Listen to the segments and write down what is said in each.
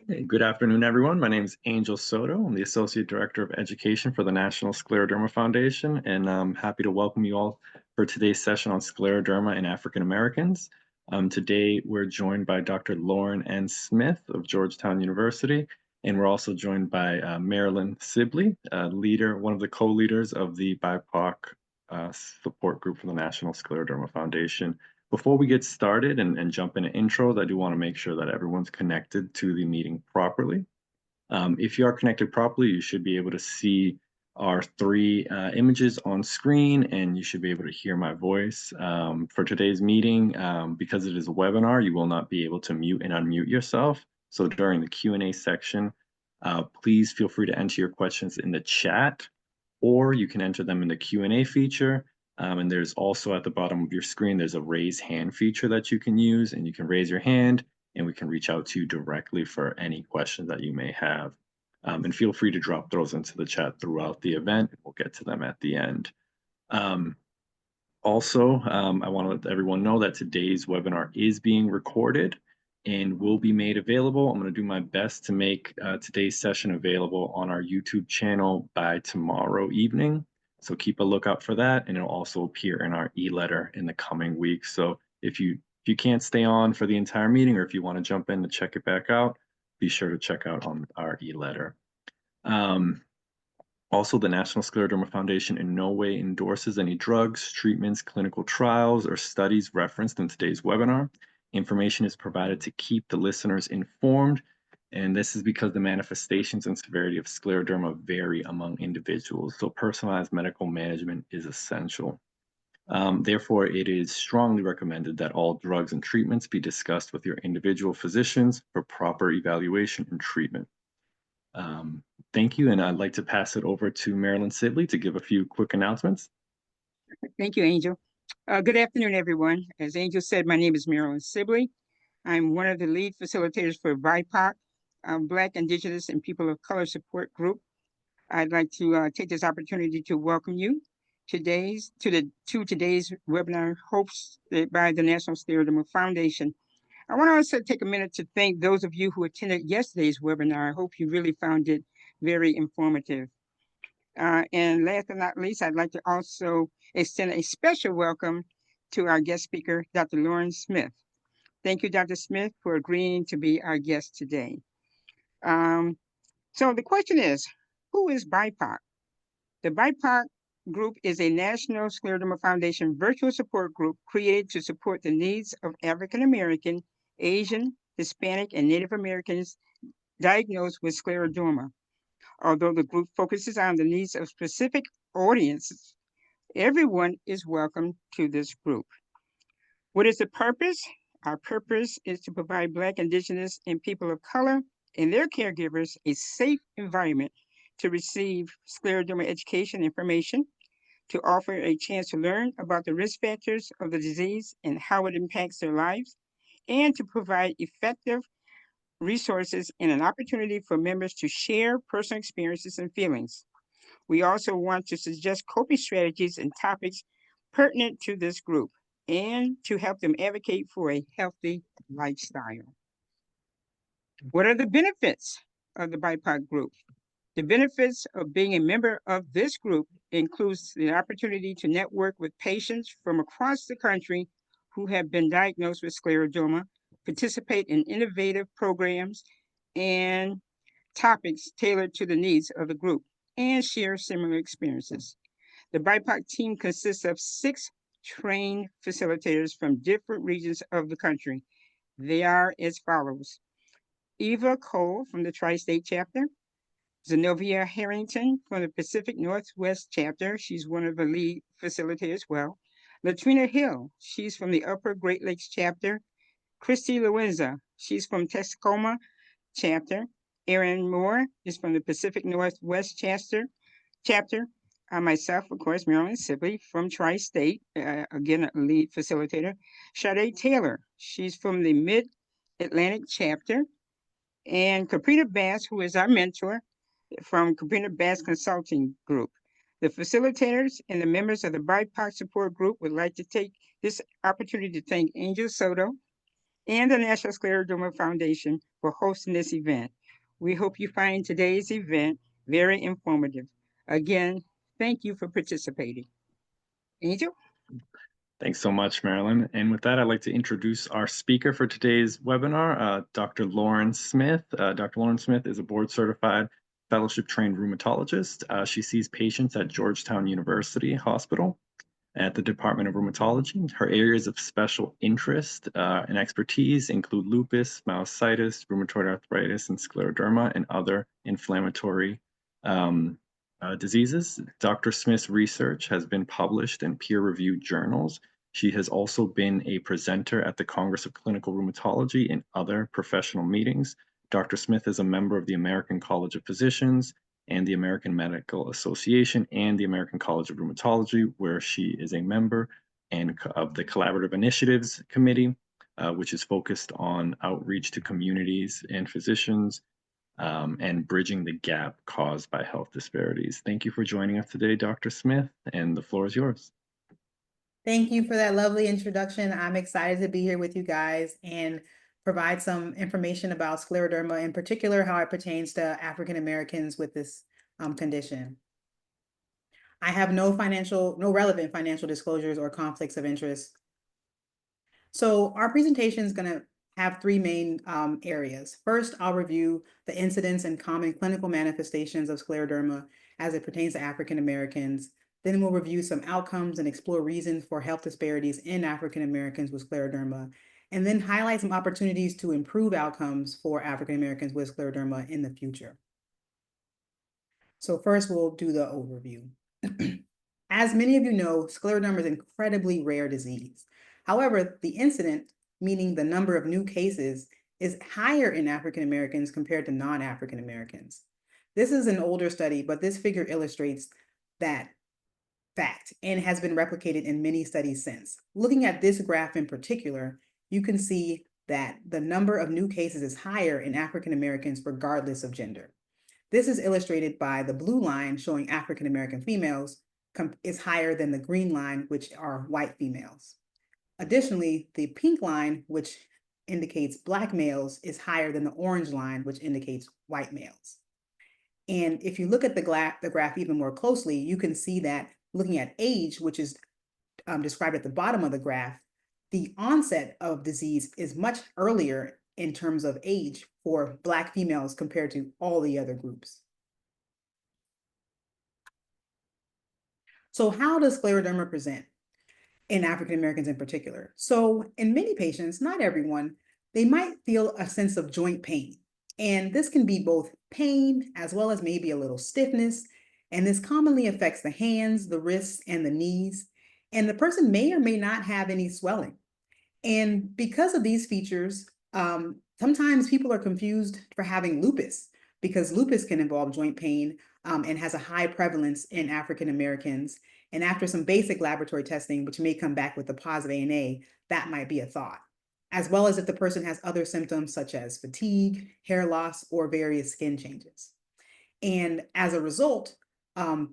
Hey, good afternoon, everyone. My name is Angel Soto. I'm the Associate Director of Education for the National Scleroderma Foundation, and I'm happy to welcome you all for today's session on scleroderma in African Americans. Today, we're joined by Dr. Lauren N. Smith of Georgetown University, and we're also joined by Marilyn Sibley, one of the co-leaders of the BIPOC support group for the National Scleroderma Foundation. Before we get started and jump into intros, I do want to make sure that everyone's connected to the meeting properly. If you are connected properly, you should be able to see our three images on screen, and you should be able to hear my voice. For today's meeting, because it is a webinar, you will not be able to mute and unmute yourself. So during the Q&A section, please feel free to enter your questions in the chat, or you can enter them in the Q&A feature. And there's also at the bottom of your screen, there's a raise hand feature that you can use, and you can raise your hand and we can reach out to you directly for any questions that you may have. And feel free to drop those into the chat throughout the event. We'll get to them at the end. Also, I want to let everyone know that today's webinar is being recorded and will be made available. I'm going to do my best to make today's session available on our YouTube channel by tomorrow evening. So keep a lookout for that, and it'll also appear in our e-letter in the coming weeks. So if you can't stay on for the entire meeting, or if you want to jump in to check it back out, be sure to check out on our e-letter. Also, the National Scleroderma Foundation in no way endorses any drugs, treatments, clinical trials, or studies referenced in today's webinar. Information is provided to keep the listeners informed, and this is because the manifestations and severity of scleroderma vary among individuals, so personalized medical management is essential. Therefore, it is strongly recommended that all drugs and treatments be discussed with your individual physicians for proper evaluation and treatment. Thank you, and I'd like to pass it over to Marilyn Sibley to give a few quick announcements. Thank you, Angel. Good afternoon, everyone. As Angel said, my name is Marilyn Sibley. I'm one of the lead facilitators for BIPOC, Black, Indigenous, and People of Color Support Group. I'd like to take this opportunity to welcome you to today's webinar hosted by the National Scleroderma Foundation. I want to also take a minute to thank those of you who attended yesterday's webinar. I hope you really found it very informative. And last but not least, I'd like to also extend a special welcome to our guest speaker, Dr. Lauren Smith. Thank you, Dr. Smith, for agreeing to be our guest today. So the question is, who is BIPOC? The BIPOC group is a National Scleroderma Foundation virtual support group created to support the needs of African American, Asian, Hispanic, and Native Americans diagnosed with scleroderma. Although the group focuses on the needs of specific audiences, everyone is welcome to this group. What is the purpose? Our purpose is to provide Black, Indigenous, and people of color and their caregivers a safe environment to receive scleroderma education information, to offer a chance to learn about the risk factors of the disease and how it impacts their lives, and to provide effective resources and an opportunity for members to share personal experiences and feelings. We also want to suggest coping strategies and topics pertinent to this group and to help them advocate for a healthy lifestyle. What are the benefits of the BIPOC group? The benefits of being a member of this group includes the opportunity to network with patients from across the country who have been diagnosed with scleroderma, participate in innovative programs and topics tailored to the needs of the group, and share similar experiences. The BIPOC team consists of 6 trained facilitators from different regions of the country. They are as follows: Eva Cole from the Tri-State chapter, Zenobia Harrington from the Pacific Northwest chapter. She's one of the lead facilitators as well. Latrina Hill, she's from the Upper Great Lakes chapter. Christy Loenza, she's from Texcoma chapter. Erin Moore is from the Pacific Northwest chapter. Myself, of course, Marilyn Sibley from Tri-State, again, a lead facilitator. Sade Taylor, she's from the Mid-Atlantic chapter. And Caprina Bass, who is our mentor from Caprina Bass Consulting Group. The facilitators and the members of the BIPOC support group would like to take this opportunity to thank Angel Soto and the National Scleroderma Foundation for hosting this event. We hope you find today's event very informative. Again, thank you for participating. Angel? Thanks so much, Marilyn. And with that, I'd like to introduce our speaker for today's webinar, Dr. Lauren Smith. Dr. Lauren Smith is a board-certified fellowship-trained rheumatologist. She sees patients at Georgetown University Hospital at the Department of Rheumatology. Her areas of special interest and expertise include lupus, myositis, rheumatoid arthritis, and scleroderma, and other inflammatory um, diseases. Dr. Smith's research has been published in peer-reviewed journals. She has also been a presenter at the Congress of Clinical Rheumatology and other professional meetings. Dr. Smith is a member of the American College of Physicians and the American Medical Association and the American College of Rheumatology, where she is a member and of the Collaborative Initiatives Committee, which is focused on outreach to communities and physicians and bridging the gap caused by health disparities. Thank you for joining us today, Dr. Smith, and the floor is yours. Thank you for that lovely introduction. I'm excited to be here with you guys and provide some information about scleroderma, in particular, how it pertains to African Americans with this condition. I have no relevant financial disclosures or conflicts of interest. So our presentation is going to have three main areas. First, I'll review the incidence and common clinical manifestations of scleroderma as it pertains to African Americans. Then we'll review some outcomes and explore reasons for health disparities in African Americans with scleroderma, and then highlight some opportunities to improve outcomes for African Americans with scleroderma in the future. So first, we'll do the overview. As many of you know, scleroderma is an incredibly rare disease. However, the incidence, meaning the number of new cases, is higher in African Americans compared to non-African Americans. This is an older study, but this figure illustrates that fact and has been replicated in many studies since. Looking at this graph in particular, you can see that the number of new cases is higher in African Americans regardless of gender. This is illustrated by the blue line showing African American females is higher than the green line, which are white females. Additionally, the pink line, which indicates Black males, is higher than the orange line, which indicates white males. And if you look at the graph even more closely, you can see that looking at age, which is described at the bottom of the graph, the onset of disease is much earlier in terms of age for Black females compared to all the other groups. So how does scleroderma present in African Americans in particular? So in many patients, not everyone, they might feel a sense of joint pain. And this can be both pain as well as maybe a little stiffness. And this commonly affects the hands, the wrists, and the knees. And the person may or may not have any swelling. And because of these features, sometimes people are confused for having lupus because lupus can involve joint pain and has a high prevalence in African Americans. And after some basic laboratory testing, which may come back with a positive ANA, that might be a thought, as well as if the person has other symptoms such as fatigue, hair loss, or various skin changes. And as a result,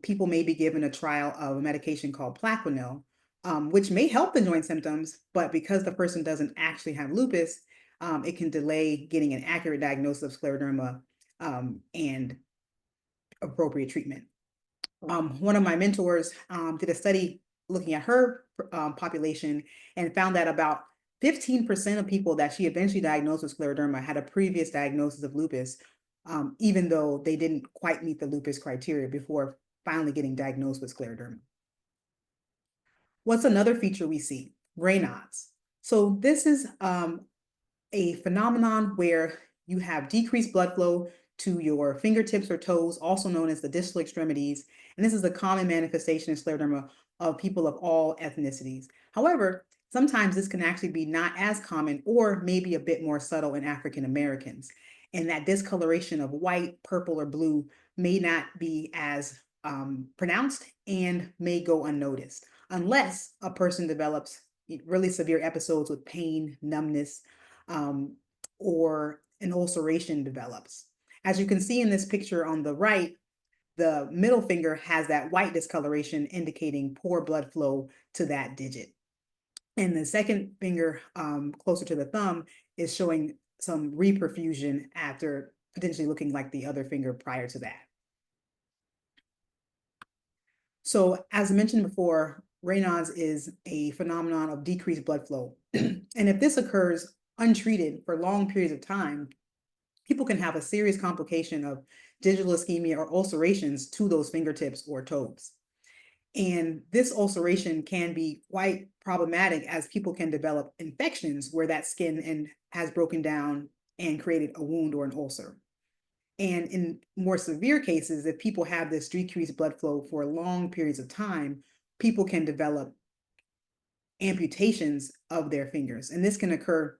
people may be given a trial of a medication called Plaquenil, which may help the joint symptoms, but because the person doesn't actually have lupus, it can delay getting an accurate diagnosis of scleroderma and appropriate treatment. One of my mentors did a study looking at her population and found that about 15% of people that she eventually diagnosed with scleroderma had a previous diagnosis of lupus, even though they didn't quite meet the lupus criteria before finally getting diagnosed with scleroderma. What's another feature we see? Raynaud's. So this is a phenomenon where you have decreased blood flow to your fingertips or toes, also known as the distal extremities. And this is a common manifestation in scleroderma of people of all ethnicities. However, sometimes this can actually be not as common or maybe a bit more subtle in African Americans. And that discoloration of white, purple, or blue may not be as pronounced and may go unnoticed unless a person develops really severe episodes with pain, numbness, or an ulceration develops. As you can see in this picture on the right, the middle finger has that white discoloration indicating poor blood flow to that digit. And the second finger, closer to the thumb, is showing some reperfusion after potentially looking like the other finger prior to that. So as mentioned before, Raynaud's is a phenomenon of decreased blood flow. And if this occurs untreated for long periods of time, people can have a serious complication of digital ischemia or ulcerations to those fingertips or toes. And this ulceration can be quite problematic as people can develop infections where that skin has broken down and created a wound or an ulcer. And in more severe cases, if people have this decreased blood flow for long periods of time, people can develop amputations of their fingers. And this can occur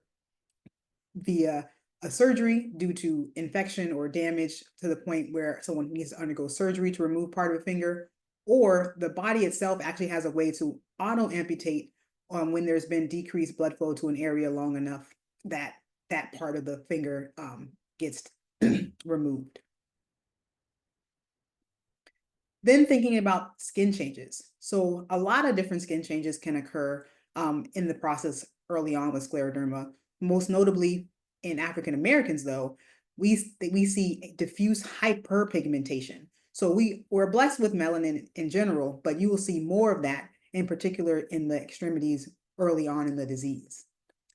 via a surgery due to infection or damage to the point where someone needs to undergo surgery to remove part of a finger, or the body itself actually has a way to auto amputate when there's been decreased blood flow to an area long enough that that part of the finger gets removed. Then thinking about skin changes. So a lot of different skin changes can occur in the process early on with scleroderma. Most notably in African Americans, though, we see diffuse hyperpigmentation. So we're blessed with melanin in general, but you will see more of that, in particular in the extremities early on in the disease.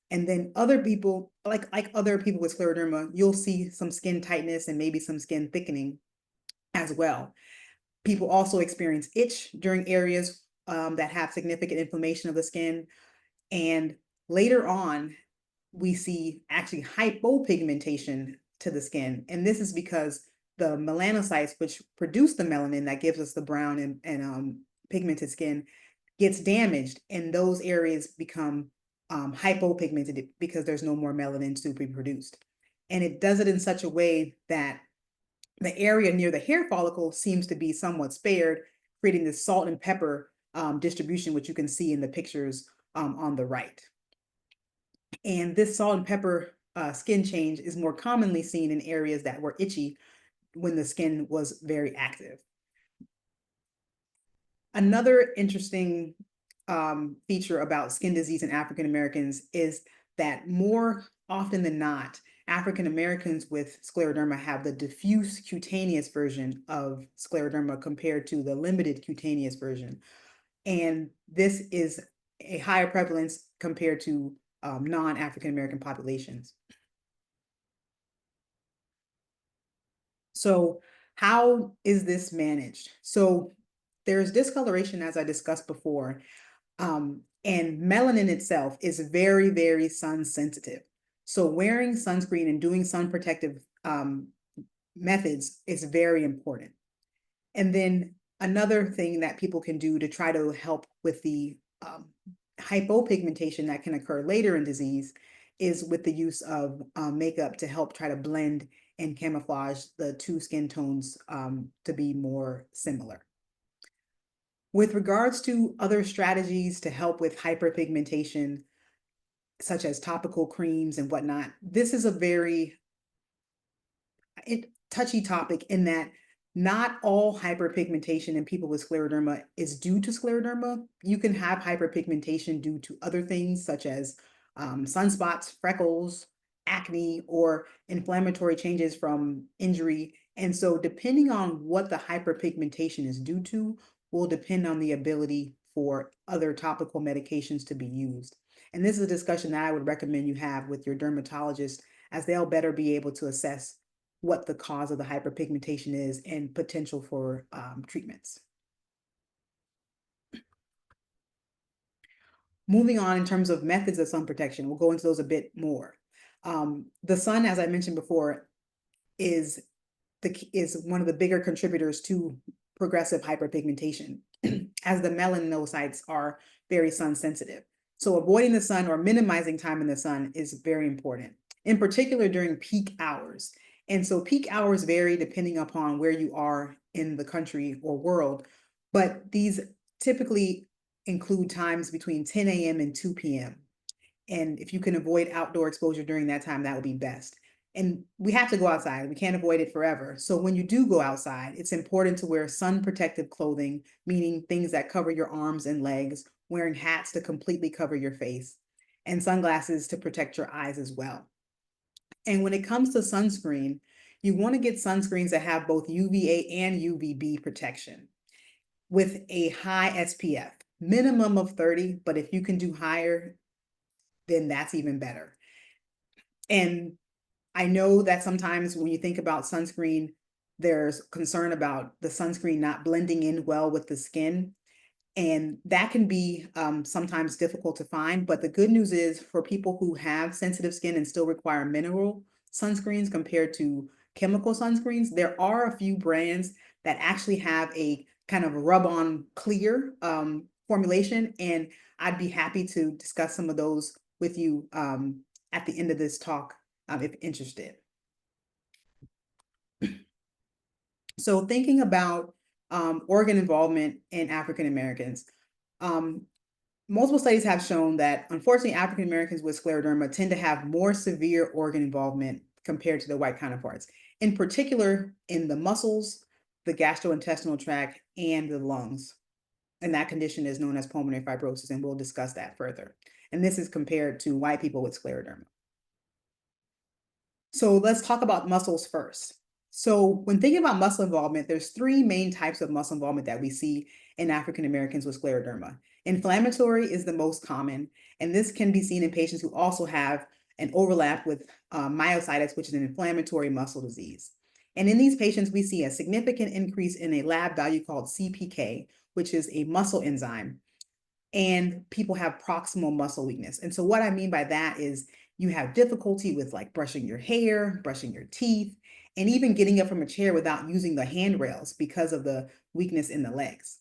And then other people, like other people with scleroderma, you'll see some skin tightness and maybe some skin thickening as well. People also experience itch during areas that have significant inflammation of the skin. And later on, we see actually hypopigmentation to the skin. And this is because the melanocytes, which produce the melanin that gives us the brown and pigmented skin, gets damaged, and those areas become hypopigmented because there's no more melanin to be produced. And it does it in such a way that the area near the hair follicle seems to be somewhat spared, creating this salt and pepper distribution, which you can see in the pictures on the right. And this salt and pepper skin change is more commonly seen in areas that were itchy when the skin was very active. Another interesting feature about skin disease in African Americans is that more often than not, African Americans with scleroderma have the diffuse cutaneous version of scleroderma compared to the limited cutaneous version. And this is a higher prevalence compared to non-African American populations. So how is this managed? So there's discoloration, as I discussed before, and melanin itself is very, very sun sensitive. So wearing sunscreen and doing sun protective methods is very important. And then another thing that people can do to try to help with the hypopigmentation that can occur later in disease is with the use of makeup to help try to blend and camouflage the two skin tones to be more similar. With regards to other strategies to help with hyperpigmentation, such as topical creams and whatnot, this is a very touchy topic in that not all hyperpigmentation in people with scleroderma is due to scleroderma. You can have hyperpigmentation due to other things such as sunspots, freckles, acne, or inflammatory changes from injury. And so depending on what the hyperpigmentation is due to will depend on the ability for other topical medications to be used. And this is a discussion that I would recommend you have with your dermatologist, as they'll better be able to assess what the cause of the hyperpigmentation is and potential for treatments. Moving on in terms of methods of sun protection, we'll go into those a bit more. The sun, as I mentioned before, is one of the bigger contributors to progressive hyperpigmentation, as the melanocytes are very sun sensitive. So avoiding the sun or minimizing time in the sun is very important, in particular during peak hours. And so peak hours vary depending upon where you are in the country or world, but these typically include times between 10 a.m. and 2 p.m. And if you can avoid outdoor exposure during that time, that would be best. And we have to go outside. We can't avoid it forever. So when you do go outside, it's important to wear sun protective clothing, meaning things that cover your arms and legs, wearing hats to completely cover your face, and sunglasses to protect your eyes as well. And when it comes to sunscreen, you want to get sunscreens that have both UVA and UVB protection with a high SPF, minimum of 30, but if you can do higher, then that's even better. And I know that sometimes when you think about sunscreen, there's concern about the sunscreen not blending in well with the skin. And that can be sometimes difficult to find. But the good news is for people who have sensitive skin and still require mineral sunscreens compared to chemical sunscreens, there are a few brands that actually have a kind of rub-on clear formulation. And I'd be happy to discuss some of those with you at the end of this talk if interested. So thinking about organ involvement in African Americans, multiple studies have shown that unfortunately African Americans with scleroderma tend to have more severe organ involvement compared to their white counterparts, in particular in the muscles, the gastrointestinal tract, and the lungs. And that condition is known as pulmonary fibrosis, and we'll discuss that further. And this is compared to white people with scleroderma. So let's talk about muscles first. So when thinking about muscle involvement, there's three main types of muscle involvement that we see in African Americans with scleroderma. Inflammatory is the most common, and this can be seen in patients who also have an overlap with myositis, which is an inflammatory muscle disease. And in these patients, we see a significant increase in a lab value called CPK, which is a muscle enzyme, and people have proximal muscle weakness. And so what I mean by that is you have difficulty with like brushing your hair, brushing your teeth, and even getting up from a chair without using the handrails because of the weakness in the legs.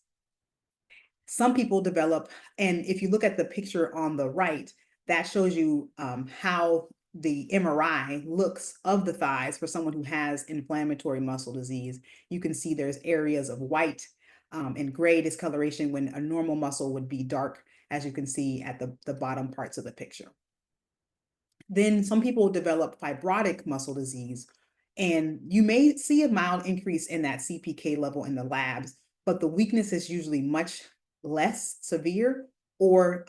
Some people develop, and if you look at the picture on the right, that shows you how the MRI looks of the thighs for someone who has inflammatory muscle disease. You can see there's areas of white and gray discoloration when a normal muscle would be dark, as you can see at the bottom parts of the picture. Then some people develop fibrotic muscle disease, and you may see a mild increase in that CPK level in the labs, but the weakness is usually much less severe or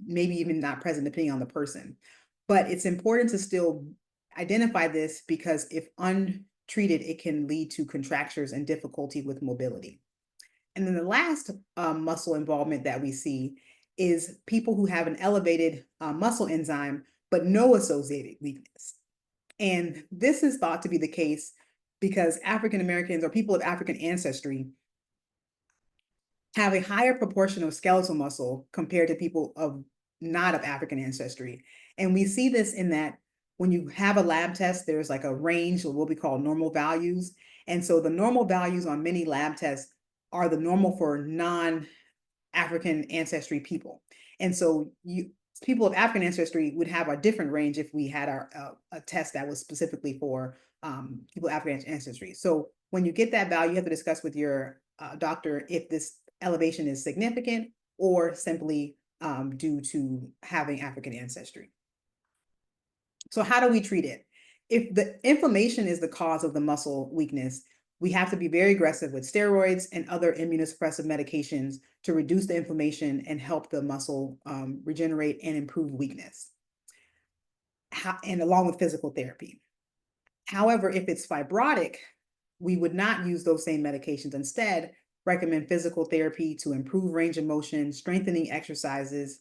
maybe even not present depending on the person. But it's important to still identify this because if untreated, it can lead to contractures and difficulty with mobility. And then the last muscle involvement that we see is people who have an elevated muscle enzyme, but no associated weakness. And this is thought to be the case because African Americans or people of African ancestry have a higher proportion of skeletal muscle compared to people of not of African ancestry. And we see this in that when you have a lab test, there's like a range of what we call normal values. And so the normal values on many lab tests are the normal for non-African ancestry people. And so people of African ancestry would have a different range if we had a test that was specifically for people of African ancestry. So when you get that value, you have to discuss with your doctor if this elevation is significant or simply due to having African ancestry. So how do we treat it? If the inflammation is the cause of the muscle weakness, we have to be very aggressive with steroids and other immunosuppressive medications to reduce the inflammation and help the muscle regenerate and improve weakness, and along with physical therapy. However, if it's fibrotic, we would not use those same medications. Instead, recommend physical therapy to improve range of motion, strengthening exercises,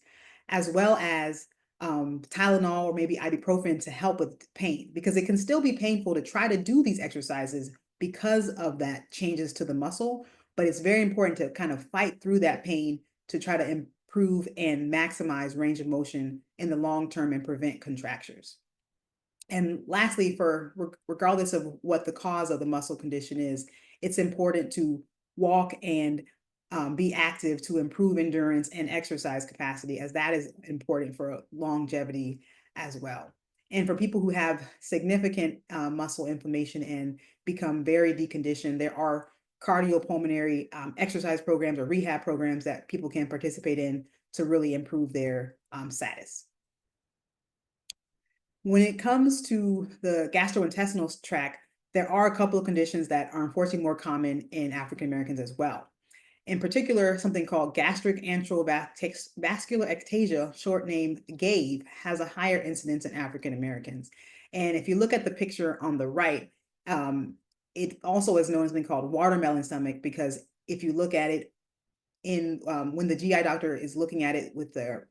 as well as Tylenol or maybe ibuprofen to help with pain, because it can still be painful to try to do these exercises because of that changes to the muscle. But it's very important to kind of fight through that pain to try to improve and maximize range of motion in the long term and prevent contractures. And lastly, regardless of what the cause of the muscle condition is, it's important to walk and be active to improve endurance and exercise capacity, as that is important for longevity as well. And for people who have significant muscle inflammation and become very deconditioned, there are cardiopulmonary exercise programs or rehab programs that people can participate in to really improve their status. When it comes to the gastrointestinal tract, there are a couple of conditions that are unfortunately more common in African Americans as well. In particular, something called gastric antrovascular ectasia, short name GAVE, has a higher incidence in African Americans. And if you look at the picture on the right, it also is known as something called watermelon stomach, because if you look at it in when the GI doctor is looking at it with their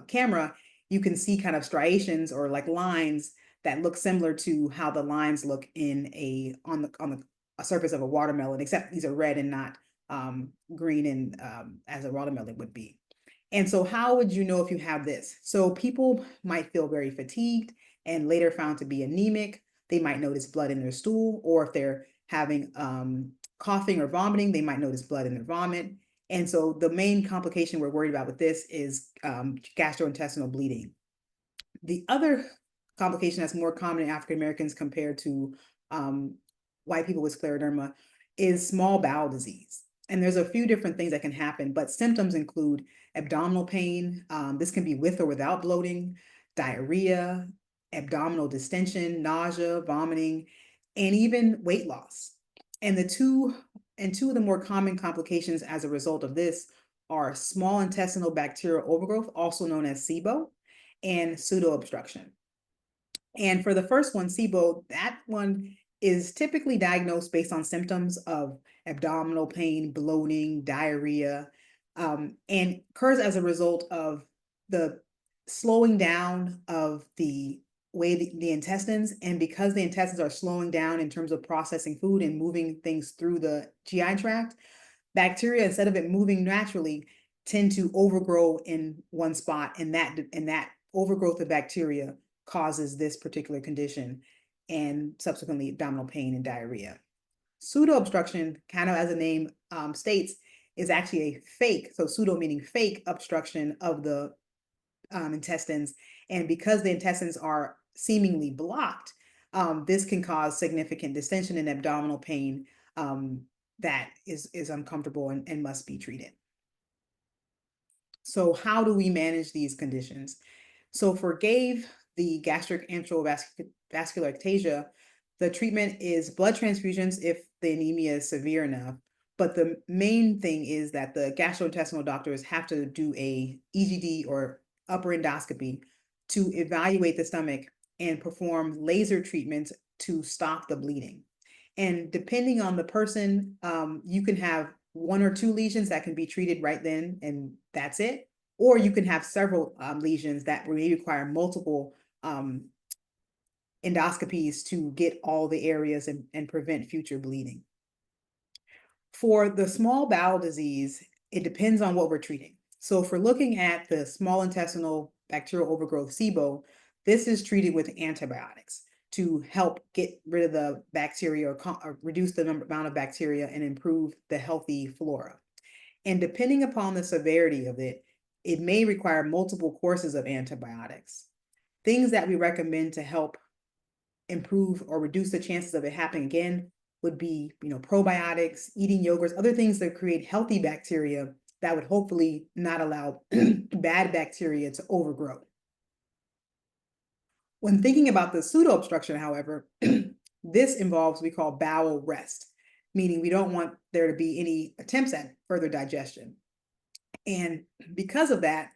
camera, you can see kind of striations or like lines that look similar to how the lines look in on the surface of a watermelon, except these are red and not green and as a watermelon would be. And so how would you know if you have this? So people might feel very fatigued and later found to be anemic. They might notice blood in their stool, or if they're having coughing or vomiting, they might notice blood in their vomit. And so the main complication we're worried about with this is gastrointestinal bleeding. The other complication that's more common in African Americans compared to white people with scleroderma is small bowel disease. And there's a few different things that can happen, but symptoms include abdominal pain. This can be with or without bloating, diarrhea, abdominal distension, nausea, vomiting, and even weight loss. And two of the more common complications as a result of this are small intestinal bacterial overgrowth, also known as SIBO, and pseudo-obstruction. And for the first one, SIBO, that one is typically diagnosed based on symptoms of abdominal pain, bloating, diarrhea, and occurs as a result of the slowing down of the way the intestines. And because the intestines are slowing down in terms of processing food and moving things through the GI tract, bacteria, instead of it moving naturally, tend to overgrow in one spot, and that overgrowth of bacteria causes this particular condition and subsequently abdominal pain and diarrhea. Pseudo obstruction, kind of as the name states, is actually a fake, so pseudo meaning fake obstruction of the intestines. And because the intestines are seemingly blocked, this can cause significant distension and abdominal pain that is uncomfortable and must be treated. So how do we manage these conditions? So for GAVE, the gastric antrovascular ectasia, the treatment is blood transfusions if the anemia is severe enough. But the main thing is that the gastrointestinal doctors have to do a EGD or upper endoscopy to evaluate the stomach and perform laser treatments to stop the bleeding. And depending on the person, you can have 1 or 2 lesions that can be treated right then and that's it. Or you can have several lesions that may require multiple endoscopies to get all the areas and prevent future bleeding. For the small bowel disease, it depends on what we're treating. So if we're looking at the small intestinal bacterial overgrowth, SIBO, this is treated with antibiotics to help get rid of the bacteria or reduce the amount of bacteria and improve the healthy flora. And depending upon the severity of it, it may require multiple courses of antibiotics. Things that we recommend to help improve or reduce the chances of it happening again would be, probiotics, eating yogurts, other things that create healthy bacteria that would hopefully not allow bad bacteria to overgrow. When thinking about the pseudo obstruction, however, this involves what we call bowel rest, meaning we don't want there to be any attempts at further digestion. And because of that,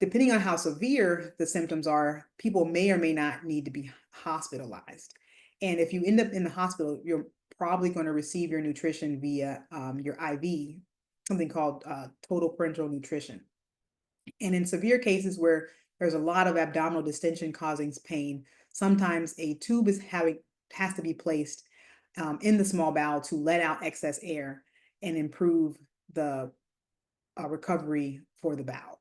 depending on how severe the symptoms are, people may or may not need to be hospitalized. And if you end up in the hospital, you're probably going to receive your nutrition via your IV, something called total parenteral nutrition. And in severe cases where there's a lot of abdominal distension causing pain, sometimes a tube has to be placed in the small bowel to let out excess air and improve the recovery for the bowel.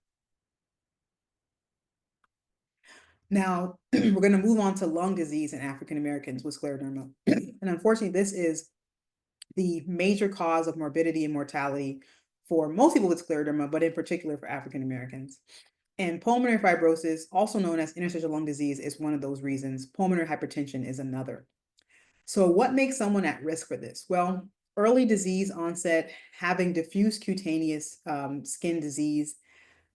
Now, we're going to move on to lung disease in African Americans with scleroderma. And unfortunately, this is the major cause of morbidity and mortality for most people with scleroderma, but in particular for African Americans. And pulmonary fibrosis, also known as interstitial lung disease, is one of those reasons. Pulmonary hypertension is another. So what makes someone at risk for this? Well, early disease onset, having diffuse cutaneous skin disease,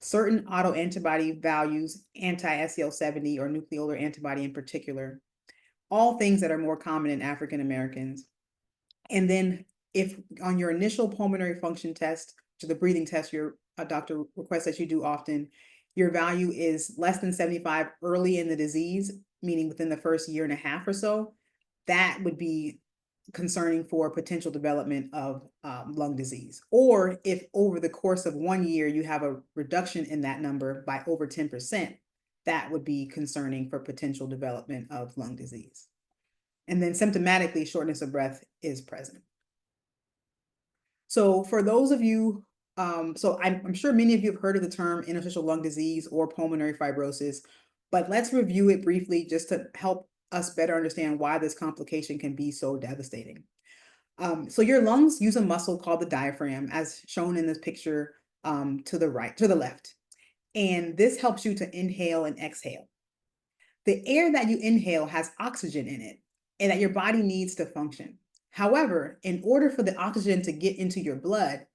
certain autoantibody values, anti-SCL70 or nucleolar antibody in particular, all things that are more common in African Americans. And then if on your initial pulmonary function test to the breathing test your doctor requests that you do often, your value is less than 75 early in the disease, meaning within the first year and a half or so, that would be concerning for potential development of lung disease. Or if over the course of 1 year you have a reduction in that number by over 10%, that would be concerning for potential development of lung disease. And then symptomatically, shortness of breath is present. So for those of you, I'm sure many of you have heard of the term interstitial lung disease or pulmonary fibrosis, but let's review it briefly just to help us better understand why this complication can be so devastating. So your lungs use a muscle called the diaphragm, as shown in this picture to the left. And this helps you to inhale and exhale. The air that you inhale has oxygen in it and that your body needs to function. However, in order for the oxygen to get into your blood,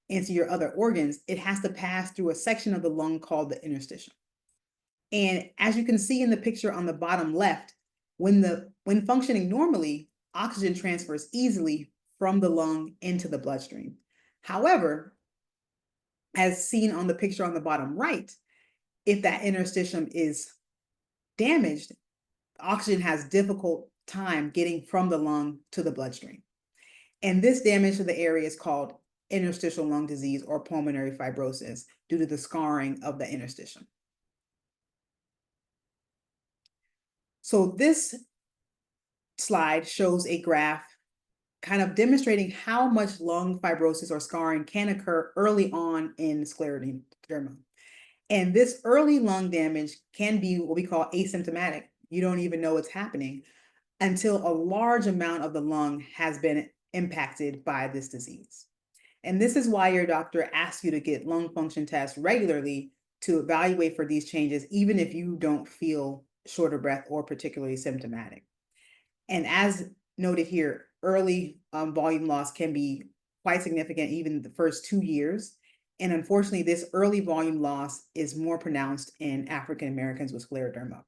into your other organs, it has to pass through a section of the lung called the interstitium. And as you can see in the picture on the bottom left, when functioning normally, oxygen transfers easily from the lung into the bloodstream. However, as seen on the picture on the bottom right, if that interstitium is damaged, oxygen has difficult time getting from the lung to the bloodstream. And this damage to the area is called interstitial lung disease or pulmonary fibrosis due to the scarring of the interstitium. So this slide shows a graph kind of demonstrating how much lung fibrosis or scarring can occur early on in scleroderma. And this early lung damage can be what we call asymptomatic. You don't even know it's happening until a large amount of the lung has been impacted by this disease. And this is why your doctor asks you to get lung function tests regularly to evaluate for these changes, even if you don't feel short of breath or particularly symptomatic. And as noted here, early volume loss can be quite significant, even the first 2 years. And unfortunately, this early volume loss is more pronounced in African Americans with scleroderma.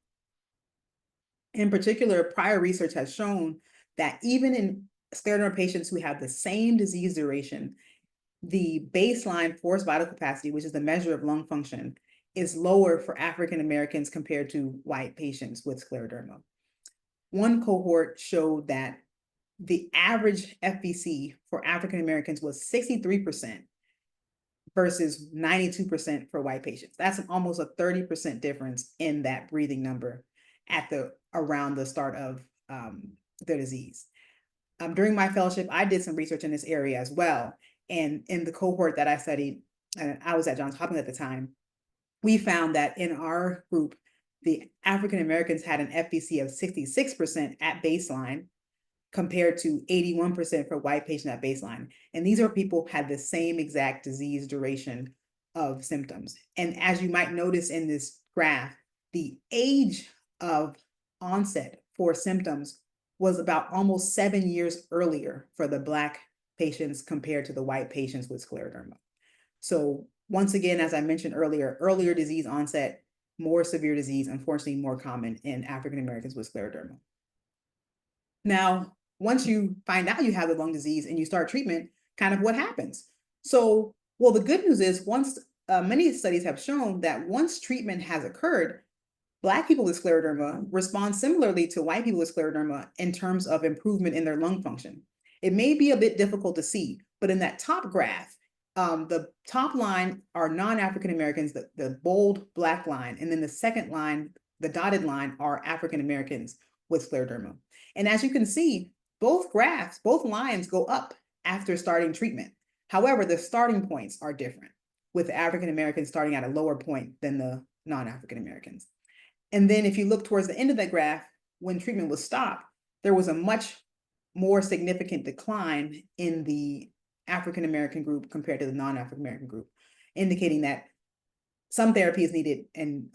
In particular, prior research has shown that even in scleroderma patients who have the same disease duration, the baseline forced vital capacity, which is the measure of lung function, is lower for African Americans compared to white patients with scleroderma. One cohort showed that the average FVC for African Americans was 63% versus 92% for white patients. That's almost a 30% difference in that breathing number at around the start of the disease. During my fellowship, I did some research in this area as well. And in the cohort that I studied, and I was at Johns Hopkins at the time, we found that in our group, the African Americans had an FVC of 66% at baseline compared to 81% for white patients at baseline. And these are people who had the same exact disease duration of symptoms. And as you might notice in this graph, the age of onset for symptoms was about almost 7 years earlier for the Black patients compared to the white patients with scleroderma. So once again, as I mentioned earlier, earlier disease onset, more severe disease, unfortunately more common in African Americans with scleroderma. Now, once you find out you have the lung disease and you start treatment, kind of what happens? So, well, the good news is many studies have shown that once treatment has occurred, Black people with scleroderma respond similarly to white people with scleroderma in terms of improvement in their lung function. It may be a bit difficult to see, but in that top graph, the top line are non-African Americans, the bold Black line, and then the second line, the dotted line, are African Americans with scleroderma. And as you can see, both lines go up after starting treatment. However, the starting points are different, with African Americans starting at a lower point than the non-African Americans. And then if you look towards the end of that graph, when treatment was stopped, there was a much more significant decline in the African American group compared to the non-African American group, indicating that some therapy is needed and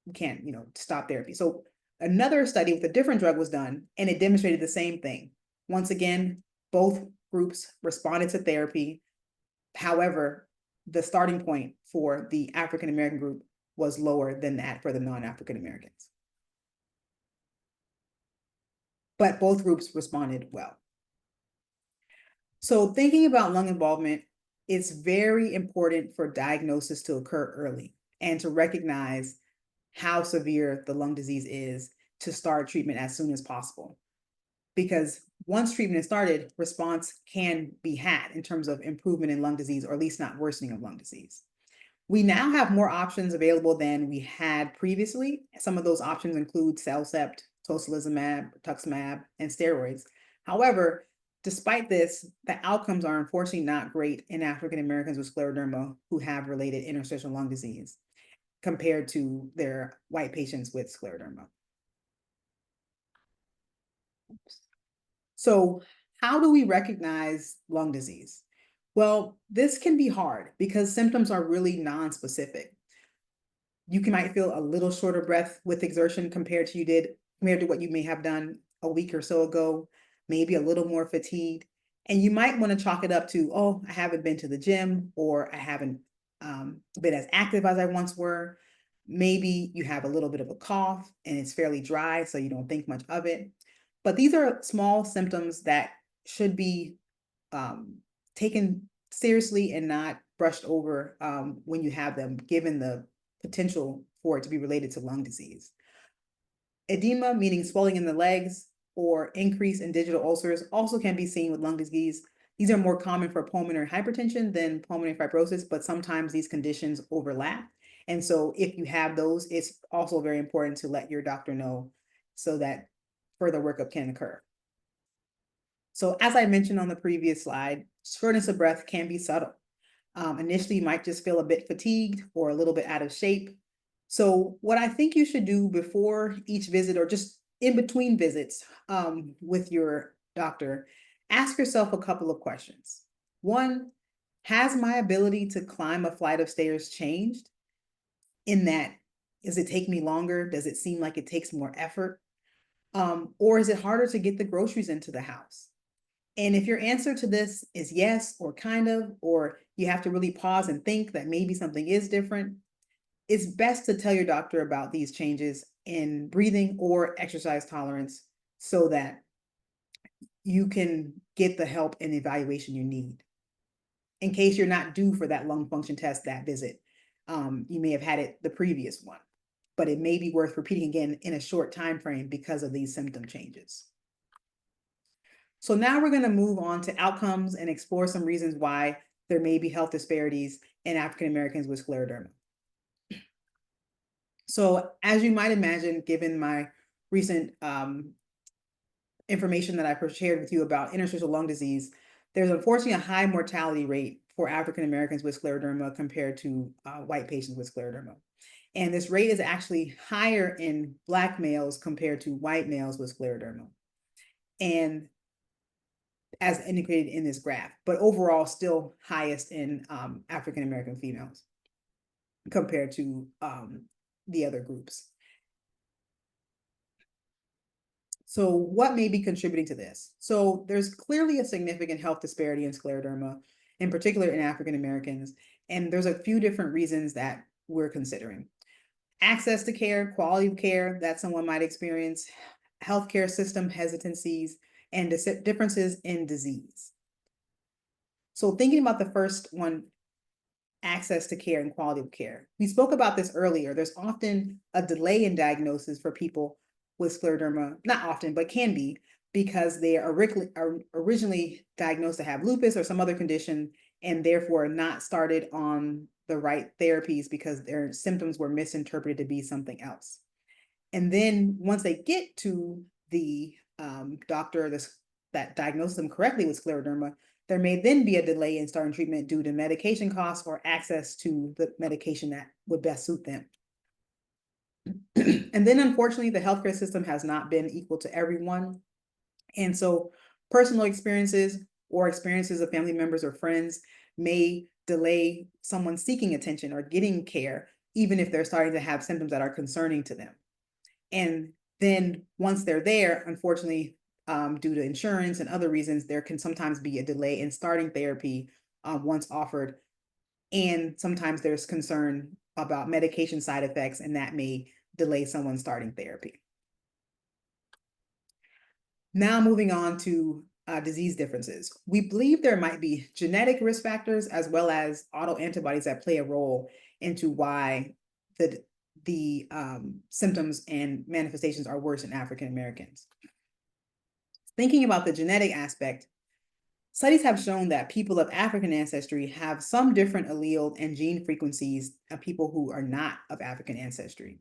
we can't, stop therapy. So another study with a different drug was done, and it demonstrated the same thing. Once again, both groups responded to therapy. However, the starting point for the African American group was lower than that for the non-African Americans. But both groups responded well. So thinking about lung involvement, it's very important for diagnosis to occur early and to recognize how severe the lung disease is to start treatment as soon as possible. Because once treatment is started, response can be had in terms of improvement in lung disease, or at least not worsening of lung disease. We now have more options available than we had previously. Some of those options include Cellcept, tocilizumab, rituximab, and steroids. However, despite this, the outcomes are unfortunately not great in African Americans with scleroderma who have related interstitial lung disease compared to their white patients with scleroderma. So, how do we recognize lung disease? Well, this can be hard because symptoms are really non-specific. Might feel a little shorter breath with exertion compared to what you may have done a week or so ago, maybe a little more fatigued. And you might want to chalk it up to, oh, I haven't been to the gym, or I haven't been as active as I once were. Maybe you have a little bit of a cough and it's fairly dry, so you don't think much of it. But these are small symptoms that should be taken seriously and not brushed over when you have them, given the potential for it to be related to lung disease. Edema, meaning swelling in the legs, or increase in digital ulcers, also can be seen with lung disease. These are more common for pulmonary hypertension than pulmonary fibrosis, but sometimes these conditions overlap. And so if you have those, it's also very important to let your doctor know so that further workup can occur. So as I mentioned on the previous slide, shortness of breath can be subtle. Initially, you might just feel a bit fatigued or a little bit out of shape. So what I think you should do before each visit, or just in between visits with your doctor, ask yourself a couple of questions. One, has my ability to climb a flight of stairs changed? In that, does it take me longer? Does it seem like it takes more effort? Or is it harder to get the groceries into the house? And if your answer to this is yes, or kind of, or you have to really pause and think that maybe something is different, it's best to tell your doctor about these changes in breathing or exercise tolerance so that you can get the help and evaluation you need. In case you're not due for that lung function test that visit, you may have had it the previous one, but it may be worth repeating again in a short time frame because of these symptom changes. So now we're going to move on to outcomes and explore some reasons why there may be health disparities in African Americans with scleroderma. So as you might imagine, given my recent information that I shared with you about interstitial lung disease, there's unfortunately a high mortality rate for African Americans with scleroderma compared to white patients with scleroderma. And this rate is actually higher in Black males compared to white males with scleroderma, and as indicated in this graph, but overall still highest in African American females compared to the other groups. So what may be contributing to this? So there's clearly a significant health disparity in scleroderma, in particular in African Americans, and there's a few different reasons that we're considering. Access to care, quality of care that someone might experience, healthcare system hesitancies, and differences in disease. So thinking about the first one, access to care and quality of care. We spoke about this earlier. There's often a delay in diagnosis for people with scleroderma, not often, but can be, because they are originally diagnosed to have lupus or some other condition, and therefore not started on the right therapies because their symptoms were misinterpreted to be something else. And then once they get to the doctor that diagnosed them correctly with scleroderma, there may then be a delay in starting treatment due to medication costs or access to the medication that would best suit them. And then unfortunately, the healthcare system has not been equal to everyone. And so personal experiences or experiences of family members or friends may delay someone seeking attention or getting care, even if they're starting to have symptoms that are concerning to them. And then once they're there, unfortunately, due to insurance and other reasons, there can sometimes be a delay in starting therapy once offered. And sometimes there's concern about medication side effects, and that may delay someone starting therapy. Now moving on to disease differences. We believe there might be genetic risk factors as well as autoantibodies that play a role into why the symptoms and manifestations are worse in African Americans. Thinking about the genetic aspect, studies have shown that people of African ancestry have some different allele and gene frequencies of people who are not of African ancestry.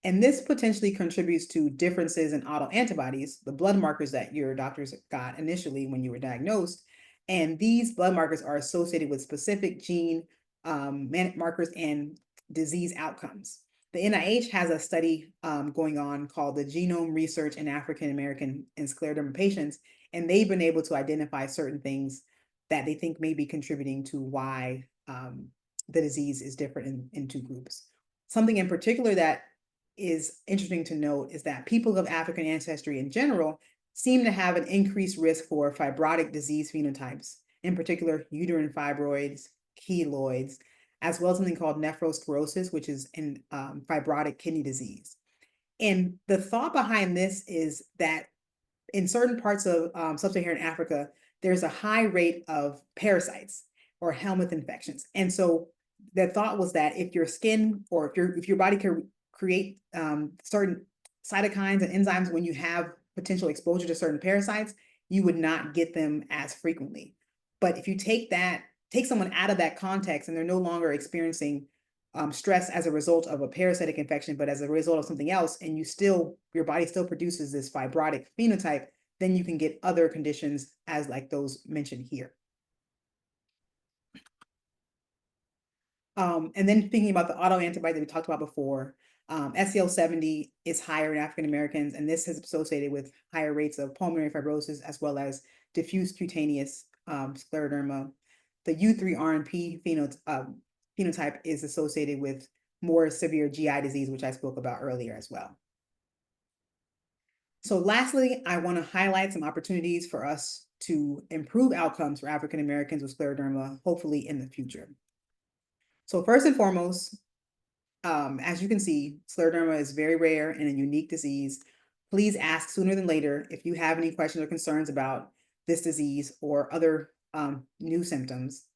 And this potentially contributes to differences in autoantibodies, the blood markers that your doctors got initially when you were diagnosed. And these blood markers are associated with specific gene markers and disease outcomes. The NIH has a study going on called the Genome Research in African American and Scleroderma Patients, and they've been able to identify certain things that they think may be contributing to why the disease is different in two groups. Something in particular that is interesting to note is that people of African ancestry in general seem to have an increased risk for fibrotic disease phenotypes, in particular uterine fibroids, keloids, as well as something called nephrosclerosis, which is in fibrotic kidney disease. And the thought behind this is that in certain parts of sub-Saharan Africa, there's a high rate of parasites or helminth infections. And so the thought was that if your skin or if your body can create certain cytokines and enzymes when you have potential exposure to certain parasites, you would not get them as frequently. But if you take someone out of that context and they're no longer experiencing stress as a result of a parasitic infection, but as a result of something else, and your body still produces this fibrotic phenotype, then you can get other conditions as like those mentioned here. And then thinking about the autoantibody that we talked about before, SCL70 is higher in African Americans, and this is associated with higher rates of pulmonary fibrosis as well as diffuse cutaneous scleroderma. The U3RNP phenotype is associated with more severe GI disease, which I spoke about earlier as well. So lastly, I want to highlight some opportunities for us to improve outcomes for African Americans with scleroderma, hopefully in the future. So first and foremost, as you can see, scleroderma is very rare and a unique disease. Please ask sooner than later if you have any questions or concerns about this disease or other new symptoms,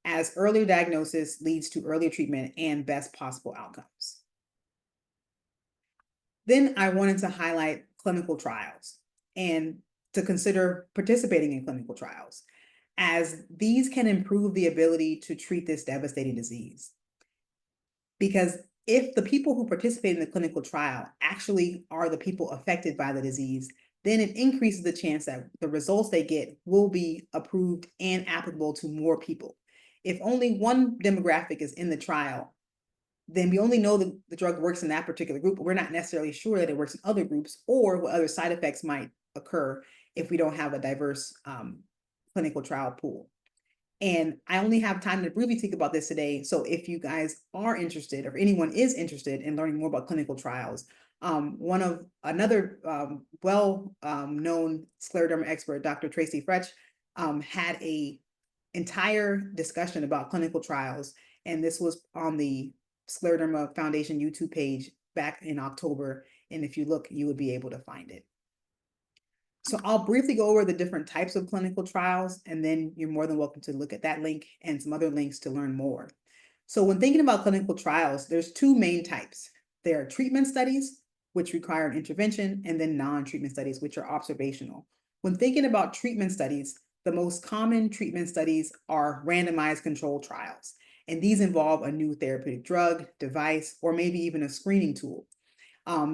as earlier diagnosis leads to earlier treatment and best possible outcomes. Then I wanted to highlight clinical trials and to consider participating in clinical trials, as these can improve the ability to treat this devastating disease. Because if the people who participate in the clinical trial actually are the people affected by the disease, then it increases the chance that the results they get will be approved and applicable to more people. If only one demographic is in the trial, then we only know that the drug works in that particular group, but we're not necessarily sure that it works in other groups or what other side effects might occur if we don't have a diverse clinical trial pool. And I only have time to briefly speak about this today. So if you guys are interested, or if anyone is interested in learning more about clinical trials, another well-known scleroderma expert, Dr. Tracy Fretch, had a entire discussion about clinical trials. And this was on the Scleroderma Foundation YouTube page back in October. And if you look, you would be able to find it. So I'll briefly go over the different types of clinical trials, and then you're more than welcome to look at that link and some other links to learn more. So when thinking about clinical trials, there's two main types. There are treatment studies, which require an intervention, and then non-treatment studies, which are observational. When thinking about treatment studies, the most common treatment studies are randomized controlled trials. And these involve a new therapeutic drug, device, or maybe even a screening tool.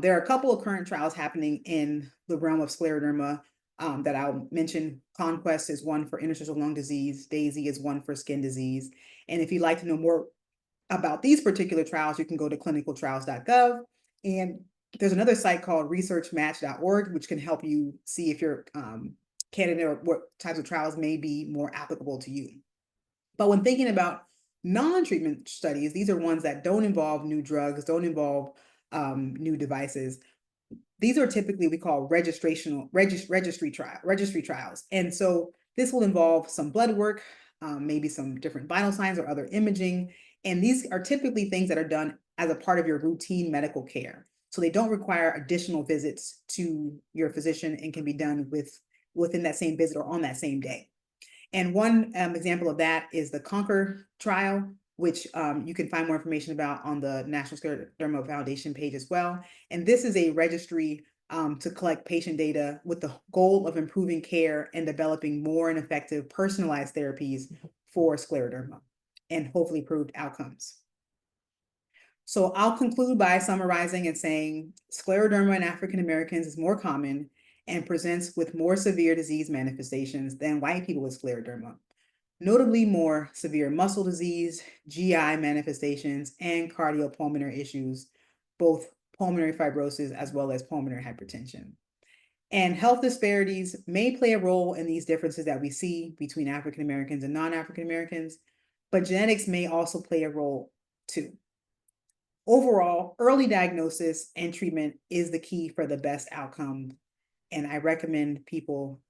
There are a couple of current trials happening in the realm of scleroderma that I'll mention. Conquest is one for interstitial lung disease. Daisy is one for skin disease. And if you'd like to know more about these particular trials, you can go to clinicaltrials.gov. And there's another site called researchmatch.org, which can help you see if your candidate or what types of trials may be more applicable to you. But when thinking about non-treatment studies, these are ones that don't involve new drugs, don't involve new devices. These are typically we call registry trials. And so this will involve some blood work, maybe some different vital signs or other imaging. And these are typically things that are done as a part of your routine medical care. So they don't require additional visits to your physician and can be done within that same visit or on that same day. And one example of that is the Conquer trial, which you can find more information about on the National Scleroderma Foundation page as well. And this is a registry to collect patient data with the goal of improving care and developing more and effective personalized therapies for scleroderma and hopefully improved outcomes. So I'll conclude by summarizing and saying scleroderma in African Americans is more common and presents with more severe disease manifestations than white people with scleroderma, notably more severe muscle disease, GI manifestations, and cardiopulmonary issues, both pulmonary fibrosis as well as pulmonary hypertension. And health disparities may play a role in these differences that we see between African Americans and non-African Americans, but genetics may also play a role too. Overall, early diagnosis and treatment is the key for the best outcome. And I recommend people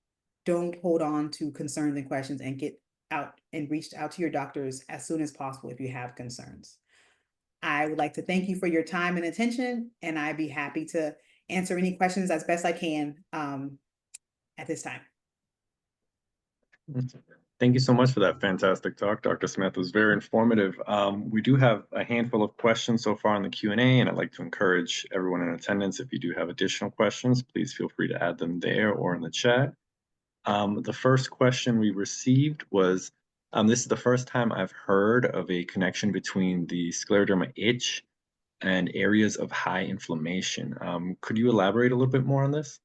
don't hold on to concerns and questions and get out and reach out to your doctors as soon as possible if you have concerns. I would like to thank you for your time and attention, and I'd be happy to answer any questions as best I can at this time. Thank you so much for that fantastic talk, Dr. Smith. It was very informative. We do have a handful of questions so far in the Q&A, and I'd like to encourage everyone in attendance, if you do have additional questions, please feel free to add them there or in the chat. The first question we received was, this is the first time I've heard of a connection between the scleroderma itch and areas of high inflammation. Could you elaborate a little bit more on this?